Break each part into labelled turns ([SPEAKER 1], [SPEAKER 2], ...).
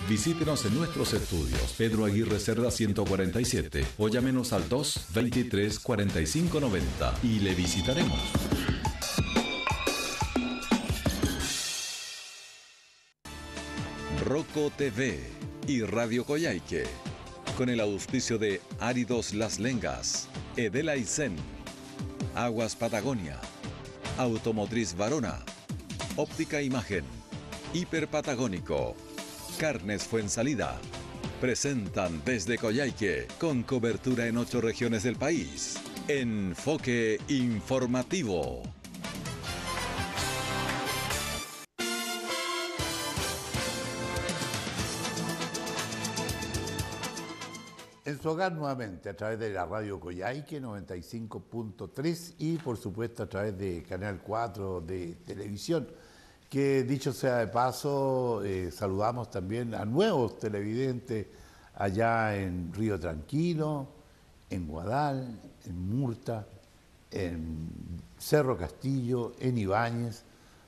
[SPEAKER 1] Visítenos en nuestros estudios, Pedro Aguirre Cerda 147, o llámenos al 223-4590 y le visitaremos. Roco TV y Radio Coyhaique, con el auspicio de Áridos Las Lengas, Edel Aysén, Aguas Patagonia, Automotriz Varona, Óptica Imagen, Hiper Patagónico, Carnes Fuensalida, presentan desde Coyhaique, con cobertura en 8 regiones del país, Enfoque Informativo.
[SPEAKER 2] En su hogar nuevamente a través de la radio Coyhaique 95.3 y por supuesto a través de Canal 4 de televisión, que dicho sea de paso, saludamos también a nuevos televidentes allá en Río Tranquilo, en Guadal, en Murta, en Cerro Castillo, en Ibáñez,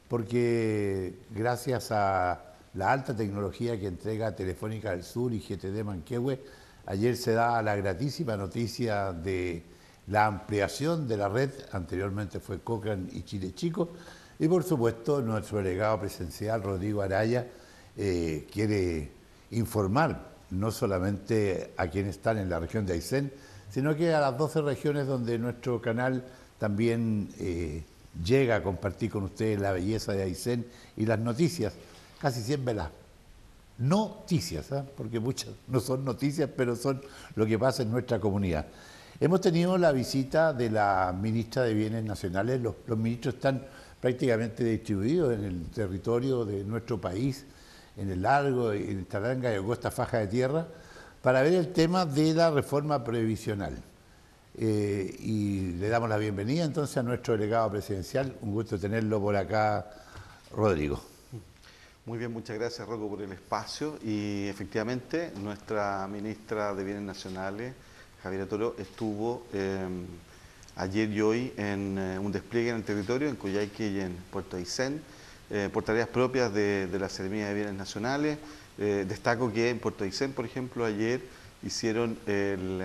[SPEAKER 2] porque gracias a la alta tecnología que entrega Telefónica del Sur y GTD Manquehue, ayer se da la gratísima noticia de la ampliación de la red. Anteriormente fue Cochrane y Chile Chico. Y por supuesto nuestro delegado presidencial, Rodrigo Araya, quiere informar no solamente a quienes están en la región de Aysén, sino que a las 12 regiones donde nuestro canal también llega a compartir con ustedes la belleza de Aysén y las noticias, casi siempre las noticias, ¿eh? Porque muchas no son noticias, pero son lo que pasa en nuestra comunidad. Hemos tenido la visita de la ministra de Bienes Nacionales. Los ministros están prácticamente distribuidos en el territorio de nuestro país, en el largo, en esta larga y angosta faja de tierra, para ver el tema de la reforma previsional. Y le damos la bienvenida entonces a nuestro delegado presidencial. Un gusto tenerlo por acá, Rodrigo.
[SPEAKER 3] Muy bien, muchas gracias, Rocco, por el espacio. Y efectivamente, nuestra ministra de Bienes Nacionales, Javiera Toro, estuvo ayer y hoy en un despliegue en el territorio, en Coyhaique y en Puerto Aysén, por tareas propias de la Seremía de Bienes Nacionales. Destaco que en Puerto Aysén, por ejemplo, ayer hicieron el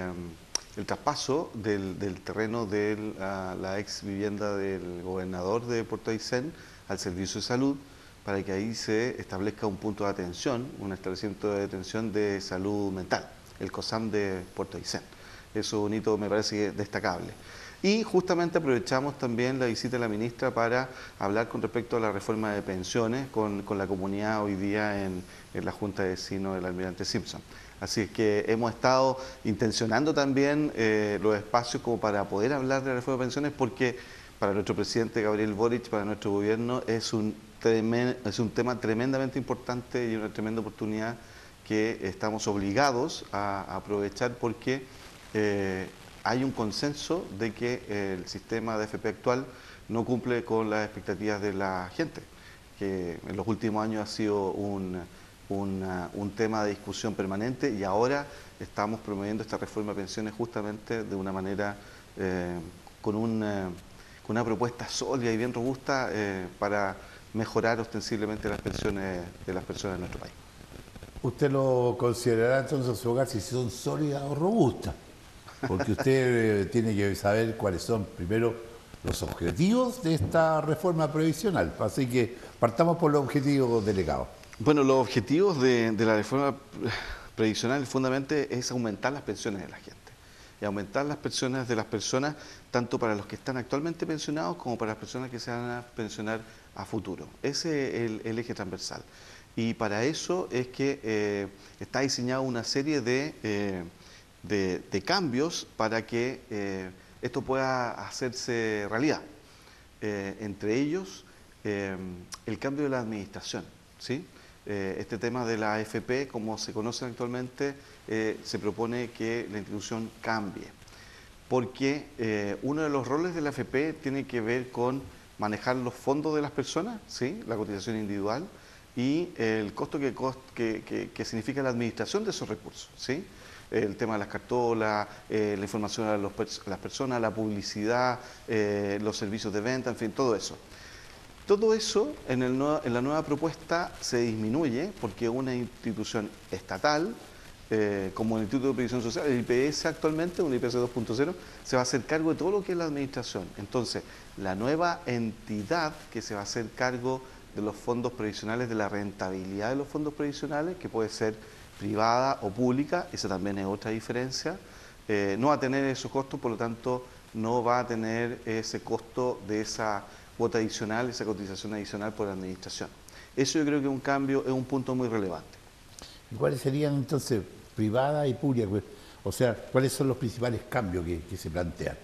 [SPEAKER 3] traspaso del terreno de la ex vivienda del gobernador de Puerto Aysén al Servicio de Salud, para que ahí se establezca un punto de atención, un establecimiento de atención de salud mental, el COSAM de Puerto Aysén. Eso es un hito, me parece, destacable. Y justamente aprovechamos también la visita de la ministra para hablar con respecto a la reforma de pensiones con la comunidad hoy día en la Junta de Vecinos del Almirante Simpson. Así es que hemos estado intencionando también los espacios como para poder hablar de la reforma de pensiones, porque para nuestro presidente Gabriel Boric, para nuestro gobierno, es un tema tremendamente importante y una tremenda oportunidad que estamos obligados a aprovechar, porque hay un consenso de que el sistema de AFP actual no cumple con las expectativas de la gente, que en los últimos años ha sido un tema de discusión permanente, y ahora estamos promoviendo esta reforma de pensiones justamente de una manera con una propuesta sólida y bien robusta para mejorar ostensiblemente las pensiones de las personas de nuestro país.
[SPEAKER 2] ¿Usted lo considerará entonces su hogar si son sólidas o robustas? Porque usted tiene que saber cuáles son primero los objetivos de esta reforma previsional. Así que partamos por los objetivos, delegado.
[SPEAKER 3] Bueno, los objetivos de la reforma previsional fundamentalmente es aumentar las pensiones de la gente. Y aumentar las pensiones de las personas, tanto para los que están actualmente pensionados como para las personas que se van a pensionar a futuro. Ese es el eje transversal. Y para eso es que está diseñada una serie de cambios para que esto pueda hacerse realidad. Entre ellos, el cambio de la administración, ¿sí? Este tema de la AFP, como se conocen actualmente, se propone que la institución cambie, porque uno de los roles de la AFP tiene que ver con manejar los fondos de las personas, ¿sí? La cotización individual y el costo que significa la administración de esos recursos, ¿sí? El tema de las cartolas, la información a las personas, la publicidad, los servicios de venta, en fin, todo eso. Todo eso en la nueva propuesta se disminuye porque una institución estatal, como el Instituto de Previsión Social, el IPS actualmente, un IPS 2.0, se va a hacer cargo de todo lo que es la administración. Entonces, la nueva entidad que se va a hacer cargo de los fondos previsionales, de la rentabilidad de los fondos previsionales, que puede ser privada o pública, esa también es otra diferencia, no va a tener esos costos, por lo tanto, no va a tener ese costo de esa cuota adicional, esa cotización adicional por la administración. Eso yo creo que es un cambio, es un punto muy relevante.
[SPEAKER 2] ¿Y cuáles serían entonces privada y pública? O sea, ¿cuáles son los principales cambios que se plantean?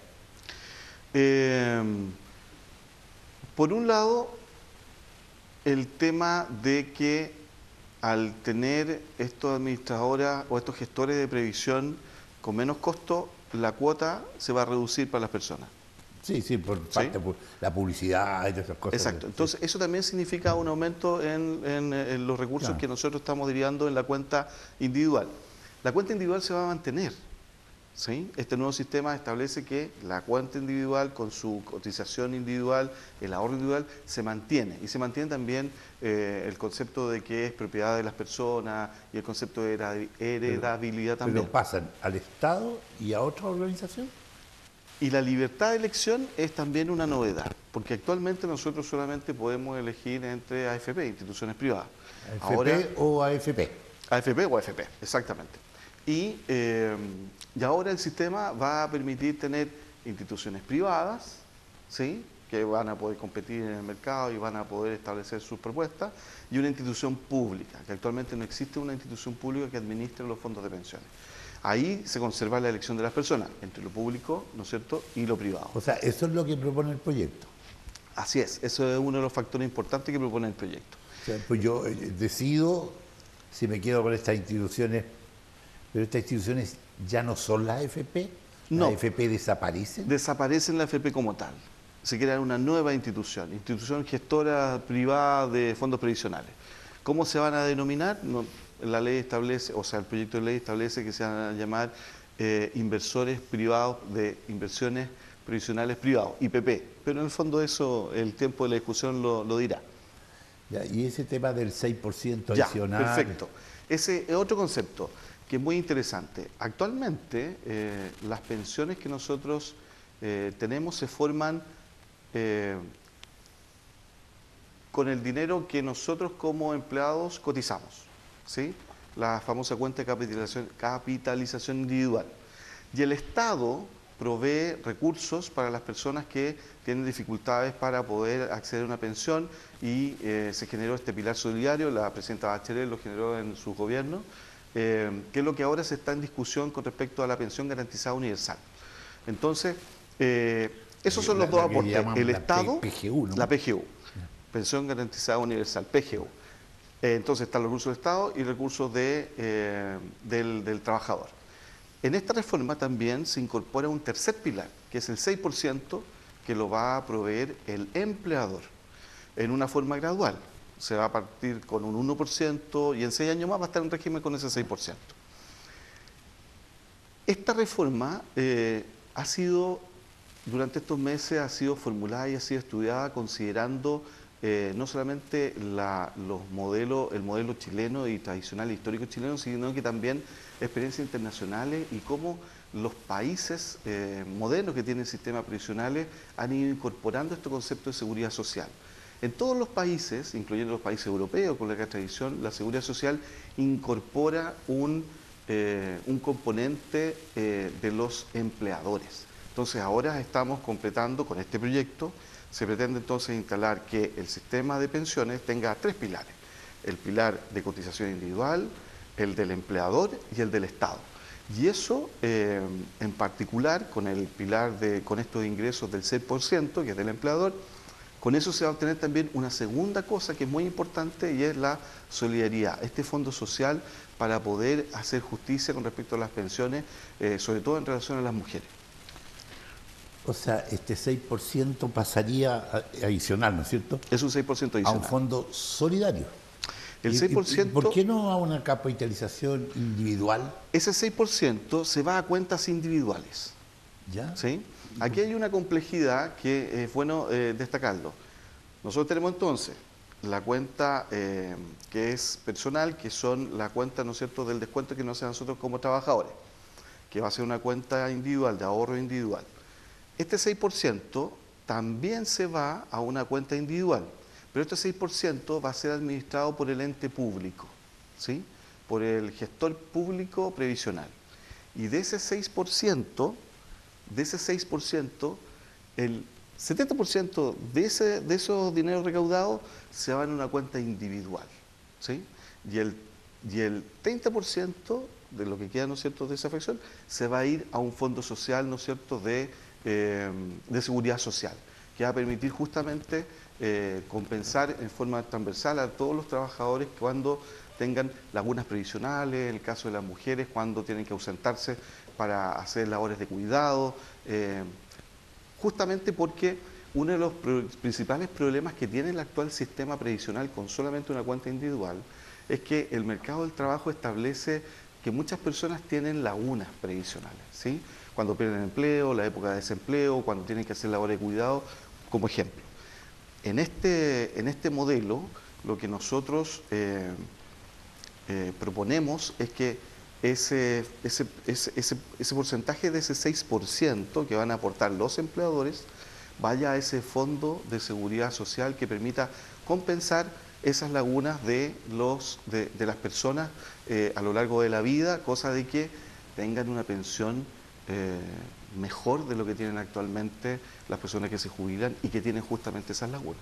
[SPEAKER 3] Por un lado, el tema de que al tener estos administradoras o estos gestores de previsión con menos costo, la cuota se va a reducir para las personas.
[SPEAKER 2] Sí, por parte por la publicidad y todas esas cosas.
[SPEAKER 3] Exacto. Entonces, eso también significa un aumento en los recursos que nosotros estamos derivando en la cuenta individual. La cuenta individual se va a mantener, ¿sí? Este nuevo sistema establece que la cuenta individual, con su cotización individual, el ahorro individual, se mantiene. Y se mantiene también el concepto de que es propiedad de las personas y el concepto de heredabilidad también.
[SPEAKER 2] ¿Pero pasan al Estado y a otra organización?
[SPEAKER 3] Y la libertad de elección es también una novedad, porque actualmente nosotros solamente podemos elegir entre AFP, instituciones privadas.
[SPEAKER 2] ¿AFP o AFP?
[SPEAKER 3] AFP o AFP, exactamente. Y ahora el sistema va a permitir tener instituciones privadas, ¿sí?, que van a poder competir en el mercado y van a poder establecer sus propuestas, y una institución pública, que actualmente no existe una institución pública que administre los fondos de pensiones. Ahí se conserva la elección de las personas, entre lo público, ¿no es cierto?, y lo privado.
[SPEAKER 2] O sea, eso es lo que propone el proyecto.
[SPEAKER 3] Así es, eso es uno de los factores importantes que propone el proyecto.
[SPEAKER 2] O sea, pues yo decido si me quedo con estas instituciones, pero estas instituciones ya no son las AFP.
[SPEAKER 3] No.
[SPEAKER 2] ¿Las AFP desaparecen?
[SPEAKER 3] Desaparecen la AFP como tal. Se crea una nueva institución gestora privada de fondos previsionales. ¿Cómo se van a denominar? No, la ley establece, o sea, el proyecto de ley establece que se van a llamar inversores privados de inversiones previsionales privados, IPP. Pero en el fondo eso, el tiempo de la discusión lo dirá.
[SPEAKER 2] Ya, y ese tema del 6% adicional.
[SPEAKER 3] Ya, perfecto. Ese es otro concepto que es muy interesante. Actualmente, las pensiones que nosotros tenemos se forman con el dinero que nosotros como empleados cotizamos, ¿sí? La famosa cuenta de capitalización individual. Y el Estado provee recursos para las personas que tienen dificultades para poder acceder a una pensión y se generó este pilar solidario, la presidenta Bachelet lo generó en su gobierno, que es lo que ahora se está en discusión con respecto a la pensión garantizada universal. Entonces, esos son los dos aportes, el Estado,
[SPEAKER 2] PGU, ¿no?
[SPEAKER 3] la PGU, Pensión Garantizada Universal, PGU. Entonces están los recursos del Estado y recursos del trabajador. En esta reforma también se incorpora un tercer pilar, que es el 6%, que lo va a proveer el empleador en una forma gradual. Se va a partir con un 1% y en 6 años más va a estar en régimen con ese 6%. Esta reforma ha sido, durante estos meses, ha sido formulada y ha sido estudiada considerando no solamente el modelo chileno y tradicional e histórico chileno, sino que también experiencias internacionales y cómo los países modernos que tienen sistemas previsionales han ido incorporando este concepto de seguridad social. En todos los países, incluyendo los países europeos con larga tradición, la seguridad social incorpora un componente de los empleadores. Entonces ahora estamos completando con este proyecto, se pretende entonces instalar que el sistema de pensiones tenga 3 pilares: el pilar de cotización individual, el del empleador y el del Estado. Y eso, en particular, con el pilar con estos ingresos del 6%, que es del empleador, con eso se va a obtener también una segunda cosa que es muy importante, y es la solidaridad, este fondo social para poder hacer justicia con respecto a las pensiones, sobre todo en relación a las mujeres.
[SPEAKER 2] O sea, este 6% pasaría adicional, ¿no es cierto?
[SPEAKER 3] Es un 6% adicional.
[SPEAKER 2] A un fondo solidario.
[SPEAKER 3] El 6%...
[SPEAKER 2] ¿Por qué no a una capitalización individual?
[SPEAKER 3] Ese 6% se va a cuentas individuales.
[SPEAKER 2] ¿Ya?
[SPEAKER 3] ¿Sí? Aquí hay una complejidad que es bueno destacarlo. Nosotros tenemos entonces la cuenta que es personal, que son la cuenta, ¿no es cierto?, del descuento que nos hace a nosotros como trabajadores, que va a ser una cuenta individual, de ahorro individual. Este 6% también se va a una cuenta individual, pero este 6% va a ser administrado por el ente público, ¿sí?, por el gestor público previsional. Y de ese 6%, el 70% de esos dineros recaudados se van a una cuenta individual, ¿sí? Y el 30% de lo que queda, ¿no es cierto?, de esa fracción, se va a ir a un fondo social, ¿no es cierto?, de seguridad social, que va a permitir justamente compensar en forma transversal a todos los trabajadores cuando tengan lagunas previsionales, en el caso de las mujeres, cuando tienen que ausentarse para hacer labores de cuidado, justamente porque uno de los principales problemas que tiene el actual sistema previsional con solamente una cuenta individual es que el mercado del trabajo establece que muchas personas tienen lagunas previsionales, ¿sí? Cuando pierden empleo, la época de desempleo, cuando tienen que hacer labores de cuidado, como ejemplo. En este modelo, lo que nosotros proponemos es que ese porcentaje de ese 6% que van a aportar los empleadores vaya a ese fondo de seguridad social que permita compensar esas lagunas de las personas a lo largo de la vida, cosa de que tengan una pensión mejor de lo que tienen actualmente las personas que se jubilan y que tienen justamente esas lagunas.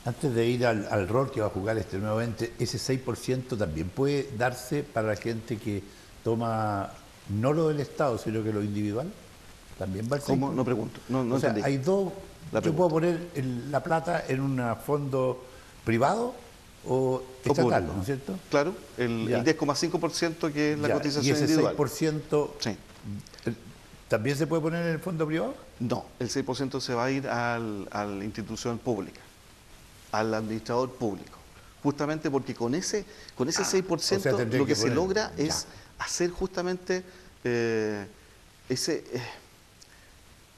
[SPEAKER 2] Antes de ir al rol que va a jugar este nuevo ente, ese 6% también puede darse para la gente que toma no lo del Estado, sino que lo individual. También va el 6%.
[SPEAKER 3] ¿Cómo? No pregunto. No
[SPEAKER 2] o sea,
[SPEAKER 3] entendí.
[SPEAKER 2] hay dos. Yo puedo poner la plata en un fondo privado o estatal, ¿no es cierto?
[SPEAKER 3] Claro, el 10,5% que es la cotización
[SPEAKER 2] individual. ¿Y ese
[SPEAKER 3] individual.
[SPEAKER 2] 6%
[SPEAKER 3] sí.
[SPEAKER 2] también se puede poner en el fondo privado?
[SPEAKER 3] No, el 6% se va a ir a la institución pública, al administrador público. Justamente porque con ese 6%
[SPEAKER 2] o sea,
[SPEAKER 3] lo que se logra es hacer justamente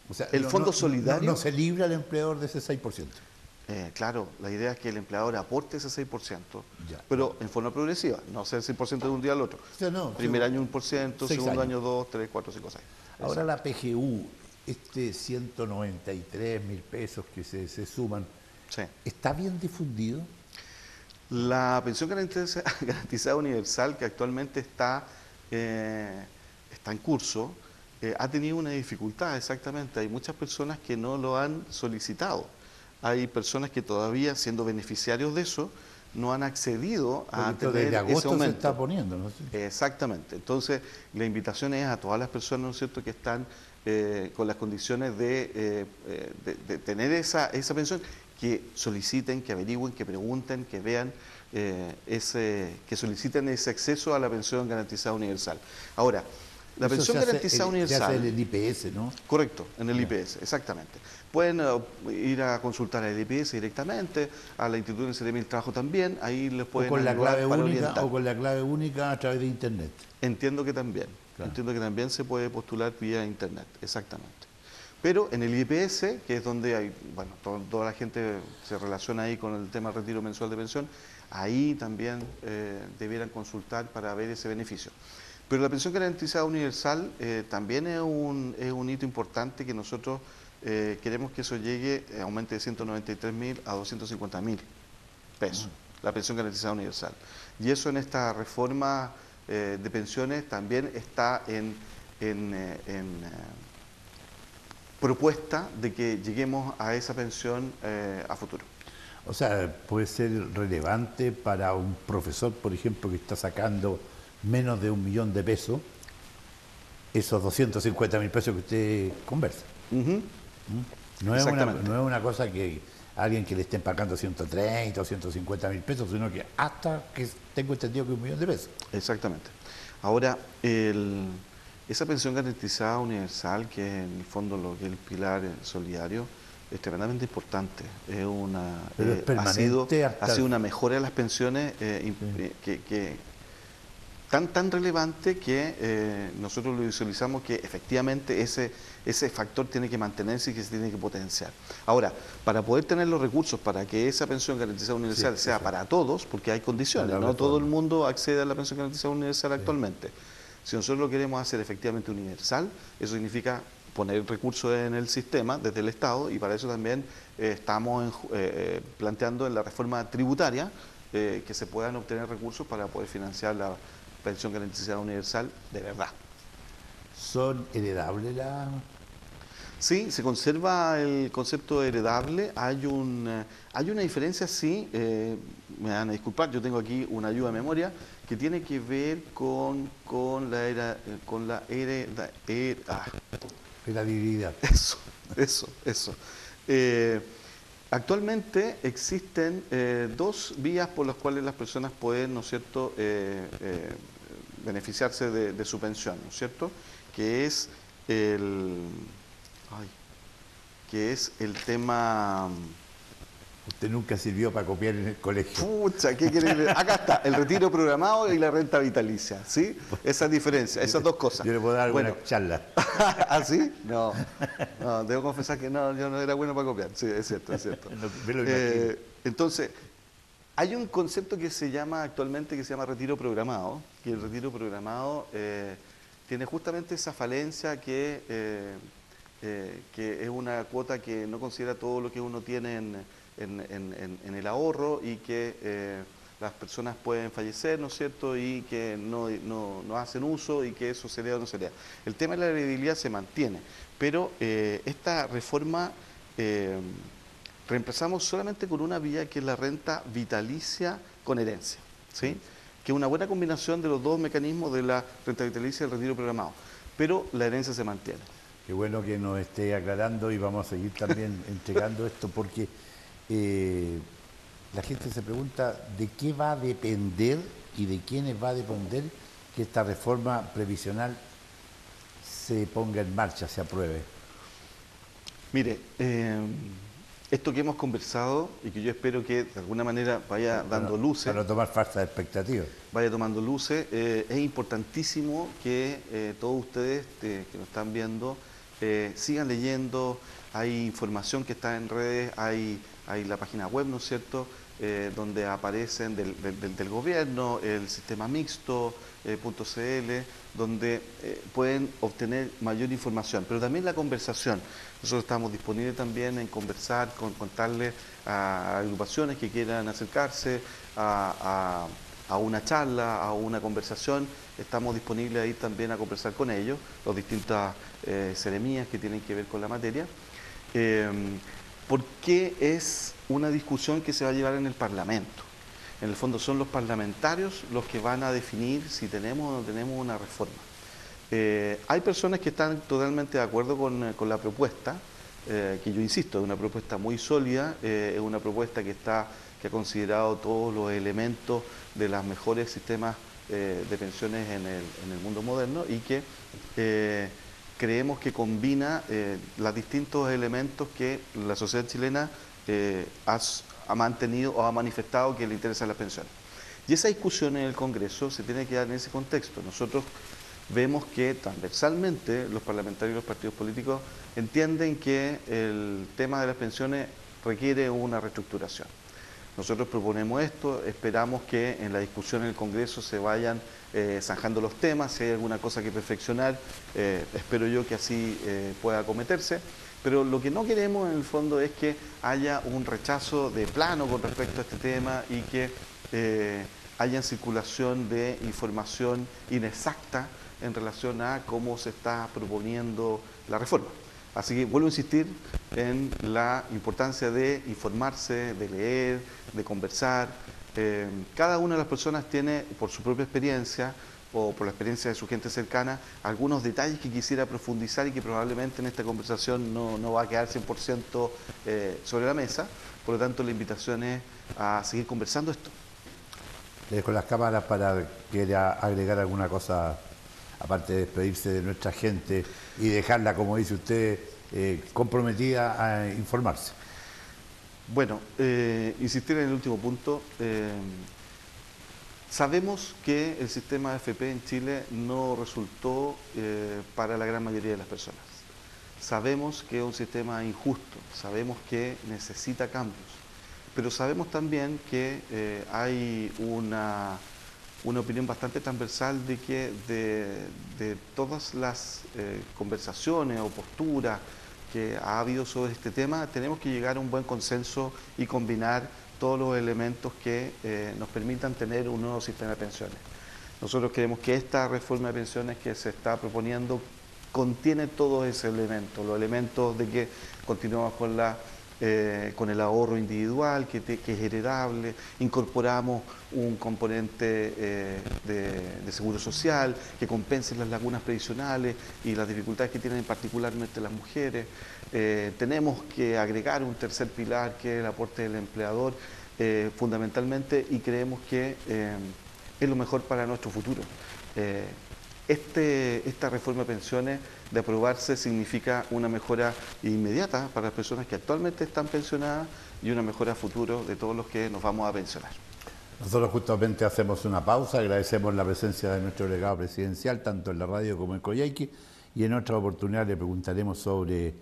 [SPEAKER 2] o sea,
[SPEAKER 3] el fondo solidario.
[SPEAKER 2] No se libra el empleador de ese 6%.
[SPEAKER 3] Claro, la idea es que el empleador aporte ese 6%, pero en forma progresiva, no hacer 6% de un día al otro.
[SPEAKER 2] O sea,
[SPEAKER 3] Primer año 1%, segundo año 2, 3, 4, 5, 6.
[SPEAKER 2] Ahora la PGU, 193.000 pesos que se suman,
[SPEAKER 3] sí.
[SPEAKER 2] ¿Está bien difundido?
[SPEAKER 3] La pensión garantizada universal, que actualmente está en curso, ha tenido una dificultad, exactamente. Hay muchas personas que no lo han solicitado. Hay personas que todavía, siendo beneficiarios de eso, no han accedido a tener
[SPEAKER 2] desde agosto
[SPEAKER 3] ese aumento.
[SPEAKER 2] Se está poniendo, ¿no?
[SPEAKER 3] Exactamente. Entonces, la invitación es a todas las personas, ¿no es cierto?, que están con las condiciones de tener esa pensión, que soliciten, que averigüen, que pregunten, que vean, que soliciten ese acceso a la pensión garantizada universal. Ahora, la pensión garantizada universal...
[SPEAKER 2] Se hace en el IPS, ¿no?
[SPEAKER 3] Correcto, en el IPS, exactamente. Pueden ir a consultar al IPS directamente, a la Institución de del Trabajo también, ahí les pueden ayudar para orientar.
[SPEAKER 2] O con la clave única a través de Internet.
[SPEAKER 3] Entiendo que también. Claro. Entiendo que también se puede postular vía Internet, exactamente. Pero en el IPS, que es donde hay, bueno, toda la gente se relaciona ahí con el tema retiro mensual de pensión, ahí también debieran consultar para ver ese beneficio. Pero la pensión garantizada universal también es un hito importante que nosotros queremos que eso llegue, aumente de 193.000 a 250.000 pesos, la pensión garantizada universal. Y eso en esta reforma de pensiones también está en propuesta de que lleguemos a esa pensión a futuro.
[SPEAKER 2] O sea, puede ser relevante para un profesor, por ejemplo, que está sacando menos de 1 millón de pesos, esos 250.000 pesos que usted conversa. No es una cosa que alguien que le estén pagando 130 o 150.000 pesos, sino que hasta que tengo entendido que 1 millón de pesos.
[SPEAKER 3] Exactamente. Ahora, esa pensión garantizada universal, que es en el fondo lo que es el pilar solidario, es tremendamente importante. Ha sido una mejora de las pensiones que tan relevante que nosotros lo visualizamos que efectivamente ese factor tiene que mantenerse y que se tiene que potenciar. Ahora, para poder tener los recursos para que esa pensión garantizada universal sea para todos, porque hay condiciones, no todo el mundo accede a la pensión garantizada universal actualmente. Si nosotros lo queremos hacer efectivamente universal, eso significa poner recursos en el sistema desde el Estado, y para eso también estamos planteando en la reforma tributaria que se puedan obtener recursos para poder financiar la pensión garantizada universal de verdad.
[SPEAKER 2] ¿Son heredables las...?
[SPEAKER 3] Sí, se conserva el concepto de heredable. Hay una diferencia, sí, me van a disculpar, yo tengo aquí una ayuda de memoria que tiene que ver con la
[SPEAKER 2] heredabilidad.
[SPEAKER 3] Eso. Actualmente existen dos vías por las cuales las personas pueden, ¿no es cierto?, beneficiarse de su pensión, ¿no es cierto?, que es el tema...
[SPEAKER 2] Usted nunca sirvió para copiar en el colegio.
[SPEAKER 3] Pucha, ¿qué quiere decir? Acá está, el retiro programado y la renta vitalicia, ¿sí? Esa diferencia, esas dos cosas.
[SPEAKER 2] Yo le puedo dar alguna charla.
[SPEAKER 3] ¿Ah, sí? No, debo confesar que no, yo no era bueno para copiar, sí, es cierto.
[SPEAKER 2] No, me lo imagino.
[SPEAKER 3] Entonces, hay un concepto que se llama actualmente, que se llama retiro programado, que el retiro programado tiene justamente esa falencia que es una cuota que no considera todo lo que uno tiene en el ahorro, y que las personas pueden fallecer, ¿no es cierto?, y que no hacen uso, y que eso se hereda o no se hereda. El tema de la heredabilidad se mantiene, pero esta reforma reemplazamos solamente con una vía, que es la renta vitalicia con herencia, ¿sí?, que es una buena combinación de los dos mecanismos de la renta vitalicia y el retiro programado, pero la herencia se mantiene.
[SPEAKER 2] Qué bueno que nos esté aclarando, y vamos a seguir también entregando esto, porque la gente se pregunta de qué va a depender y de quiénes va a depender que esta reforma previsional se ponga en marcha, se apruebe.
[SPEAKER 3] Mire, esto que hemos conversado y que yo espero que de alguna manera vaya dando luces.
[SPEAKER 2] Para no tomar falsas expectativas.
[SPEAKER 3] Vaya tomando luces. Es importantísimo que todos ustedes que nos están viendo sigan leyendo. Hay información que está en redes, hay la página web, ¿no es cierto?, donde aparecen del gobierno, el sistema mixto.cl, donde pueden obtener mayor información, pero también la conversación. Nosotros estamos disponibles también en conversar, contarles a agrupaciones que quieran acercarse a una charla, a una conversación. Estamos disponibles ahí también a conversar con ellos, las distintas seremías que tienen que ver con la materia. Porque es una discusión que se va a llevar en el Parlamento. En el fondo son los parlamentarios los que van a definir si tenemos o no tenemos una reforma. Hay personas que están totalmente de acuerdo con la propuesta, que yo insisto, es una propuesta muy sólida, es una propuesta que ha considerado todos los elementos de los mejores sistemas de pensiones en el mundo moderno, y que creemos que combina los distintos elementos que la sociedad chilena ha mantenido o ha manifestado que le interesan las pensiones. Y esa discusión en el Congreso se tiene que dar en ese contexto. Nosotros vemos que transversalmente los parlamentarios y los partidos políticos entienden que el tema de las pensiones requiere una reestructuración. Nosotros proponemos esto, esperamos que en la discusión en el Congreso se vayan zanjando los temas. Si hay alguna cosa que perfeccionar, espero yo que así pueda acometerse. Pero lo que no queremos en el fondo es que haya un rechazo de plano con respecto a este tema, y que haya circulación de información inexacta en relación a cómo se está proponiendo la reforma. Así que vuelvo a insistir en la importancia de informarse, de leer, de conversar. Cada una de las personas tiene, por su propia experiencia o por la experiencia de su gente cercana, algunos detalles que quisiera profundizar y que probablemente en esta conversación no va a quedar 100% sobre la mesa. Por lo tanto, la invitación es a seguir conversando esto.
[SPEAKER 2] Le dejo las cámaras para que agregar alguna cosa, aparte de despedirse de nuestra gente y dejarla, como dice usted, comprometida a informarse.
[SPEAKER 3] Bueno, insistir en el último punto. Sabemos que el sistema AFP en Chile no resultó para la gran mayoría de las personas. Sabemos que es un sistema injusto, sabemos que necesita cambios, pero sabemos también que hay una opinión bastante transversal de que de todas las conversaciones o posturas que ha habido sobre este tema, tenemos que llegar a un buen consenso y combinar todos los elementos que nos permitan tener un nuevo sistema de pensiones. Nosotros creemos que esta reforma de pensiones que se está proponiendo contiene todos esos elementos, los elementos de que continuamos con el ahorro individual, que es heredable, incorporamos un componente de seguro social que compense las lagunas previsionales y las dificultades que tienen particularmente las mujeres. Tenemos que agregar un tercer pilar que es el aporte del empleador fundamentalmente, y creemos que es lo mejor para nuestro futuro. Esta reforma de pensiones, de aprobarse, significa una mejora inmediata para las personas que actualmente están pensionadas y una mejora a futuro de todos los que nos vamos a pensionar.
[SPEAKER 2] Nosotros justamente hacemos una pausa, agradecemos la presencia de nuestro delegado presidencial, tanto en la radio como en Coyhaique, y en otra oportunidad le preguntaremos sobre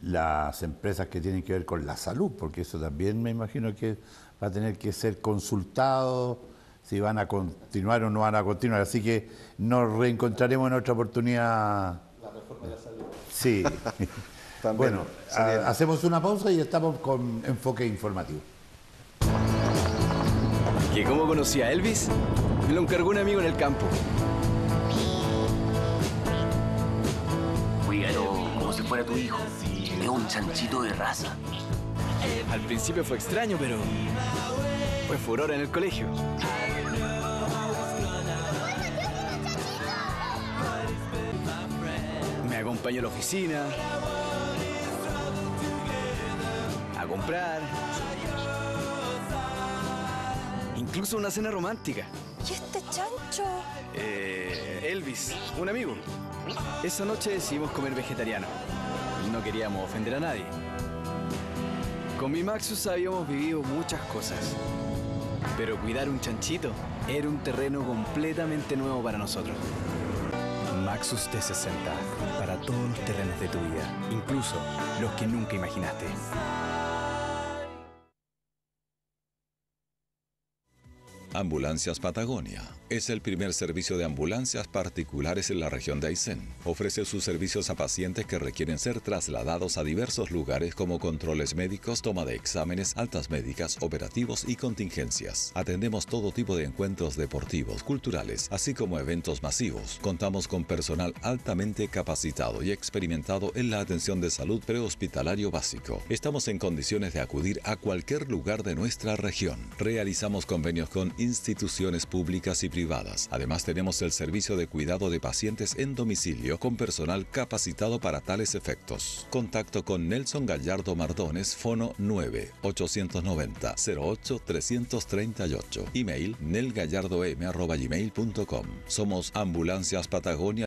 [SPEAKER 2] las empresas que tienen que ver con la salud, porque eso también me imagino que va a tener que ser consultado, si van a continuar o no van a continuar. Así que nos reencontraremos en otra oportunidad.
[SPEAKER 3] La reforma de la salud.
[SPEAKER 2] Sí. Bueno, hacemos una pausa y estamos con enfoque informativo.
[SPEAKER 4] ¿Y cómo conocí a Elvis? Me lo encargó un amigo en el campo.
[SPEAKER 5] Cuídalo como si fuera tu hijo. Es un chanchito de raza.
[SPEAKER 4] Al principio fue extraño, pero fue furor en el colegio. Me acompañó a la oficina, a comprar, incluso una cena romántica.
[SPEAKER 6] ¿Y este chancho?
[SPEAKER 4] Elvis, un amigo. Esa noche decidimos comer vegetariano. No queríamos ofender a nadie. Con mi Maxus habíamos vivido muchas cosas, pero cuidar un chanchito era un terreno completamente nuevo para nosotros. Maxus T60, para todos los terrenos de tu vida, incluso los que nunca imaginaste.
[SPEAKER 1] Ambulancias Patagonia es el primer servicio de ambulancias particulares en la región de Aysén. Ofrece sus servicios a pacientes que requieren ser trasladados a diversos lugares como controles médicos, toma de exámenes, altas médicas, operativos y contingencias. Atendemos todo tipo de encuentros deportivos, culturales, así como eventos masivos. Contamos con personal altamente capacitado y experimentado en la atención de salud prehospitalario básico. Estamos en condiciones de acudir a cualquier lugar de nuestra región. Realizamos convenios con instituciones públicas y privadas. Además, tenemos el servicio de cuidado de pacientes en domicilio con personal capacitado para tales efectos. Contacto con Nelson Gallardo Mardones, fono 9-890-08-338. Email nelgallardom@gmail.com. Somos Ambulancias Patagonia.